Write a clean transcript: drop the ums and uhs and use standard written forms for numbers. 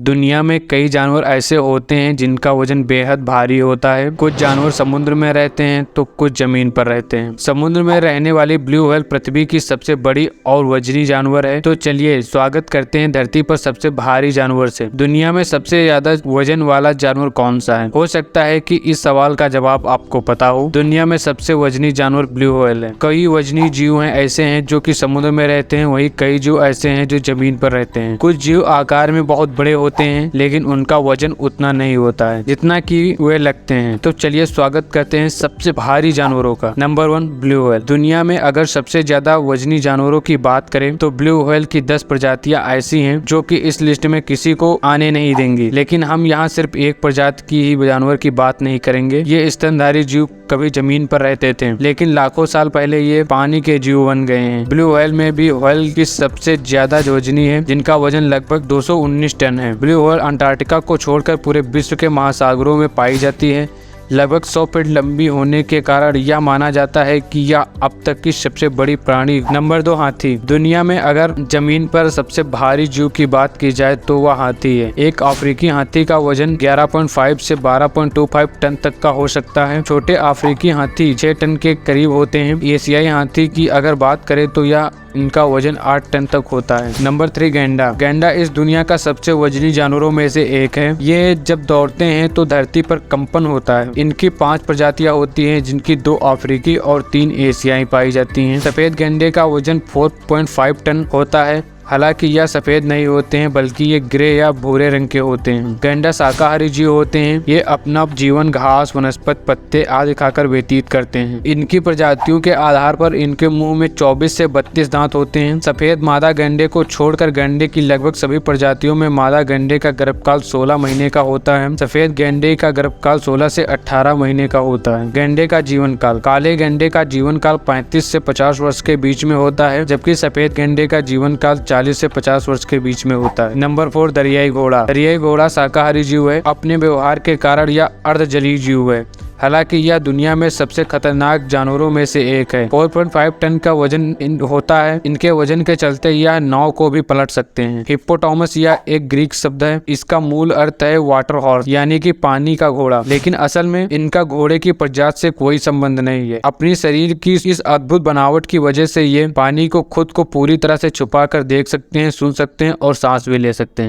दुनिया में कई जानवर ऐसे होते हैं जिनका वजन बेहद भारी होता है। कुछ जानवर समुद्र में रहते हैं तो कुछ जमीन पर रहते हैं। समुद्र में रहने वाली ब्लू व्हेल पृथ्वी की सबसे बड़ी और वजनी जानवर है। तो चलिए स्वागत करते हैं धरती पर सबसे भारी जानवर से। दुनिया में सबसे ज्यादा वजन वाला जानवर कौन सा है? हो सकता है कि इस सवाल का जवाब आपको पता हो। दुनिया में सबसे वजनी जानवर ब्लू व्हेल है। कई वजनी जीव हैं ऐसे हैं जो कि समुद्र में रहते हैं, वहीं कई जीव ऐसे हैं जो जमीन पर रहते हैं। कुछ जीव आकार में बहुत बड़े होते हैं लेकिन उनका वजन उतना नहीं होता है जितना कि वे लगते हैं। तो चलिए स्वागत करते हैं सबसे भारी जानवरों का। Number 1 blue whale. दुनिया में अगर सबसे ज्यादा वजनी जानवरों की बात करें तो ब्लू व्हेल की 10 प्रजातियां ऐसी हैं जो कि इस लिस्ट में किसी को आने नहीं देंगी। लेकिन हम यहाँ सिर्फ एक प्रजाति की ही जानवर की बात नहीं करेंगे। ये स्तनधारी जीव कभी जमीन पर रहते थे लेकिन लाखों साल पहले ये पानी के जीव बन गए हैं। ब्लू व्हेल में भी व्हेल की सबसे ज्यादा वजनी है जिनका वजन लगभग 219 टन है। ब्लू व्हेल अंटार्कटिका को छोड़कर पूरे विश्व के महासागरों में पाई जाती है। लगभग 100 फीट लंबी होने के कारण यह माना जाता है कि यह अब तक की सबसे बड़ी प्राणी। नंबर 2 हाथी। दुनिया में अगर जमीन पर सबसे भारी जीव की बात की जाए तो वह हाथी है। एक अफ्रीकी हाथी का वजन 11.5 से 12.25 टन तक का हो सकता है। छोटे अफ्रीकी हाथी 6 टन के करीब होते हैं। एशियाई हाथी की अगर बात करें तो यह इनका वजन 8 टन तक होता है। नंबर 3 गैंडा। गैंडा इस दुनिया का सबसे वजनी जानवरों में से एक है। ये जब दौड़ते हैं तो धरती पर कंपन होता है। इनकी 5 प्रजातियां होती हैं जिनकी 2 अफ्रीकी और 3 एशियाई पाई जाती हैं। सफेद गैंडे का वजन 4.5 टन होता है। हालांकि यह सफेद नहीं होते हैं बल्कि ये ग्रे या भूरे रंग के होते हैं। गैंडा शाकाहारी जीव होते हैं। ये अपना जीवन घास, वनस्पति, पत्ते आदि खाकर व्यतीत करते हैं। इनकी प्रजातियों के आधार पर इनके मुंह में 24 से 32 दांत होते हैं। सफेद मादा गैंडे को छोड़कर गैंडे की लगभग सभी प्रजातियों में मादा गैंडे का गर्भकाल 16 महीने का होता है। सफेद गैंडे का गर्भकाल 16 से 18 महीने का होता है। गैंडे का जीवन काल। काले गैंडे का जीवन काल 35 से 50 वर्ष के बीच में होता है जबकि सफेद गैंडे का जीवन काल 40 से 50 वर्ष के बीच में होता है। नंबर 4 दरियाई घोड़ा। दरियाई घोड़ा शाकाहारी जीव है। अपने व्यवहार के कारण यह अर्धजलीय जीव है। हालांकि यह दुनिया में सबसे खतरनाक जानवरों में से एक है। 4.5 टन का वजन होता है। इनके वजन के चलते यह नाव को भी पलट सकते हैं। हिप्पोटामस यह एक ग्रीक शब्द है। इसका मूल अर्थ है वाटर हॉर्स यानी कि पानी का घोड़ा। लेकिन असल में इनका घोड़े की प्रजाति से कोई संबंध नहीं है। अपनी शरीर की इस अद्भुत बनावट की वजह से ये पानी को खुद को पूरी तरह से छुपा कर देख सकते हैं, सुन सकते हैं और सांस भी ले सकते हैं।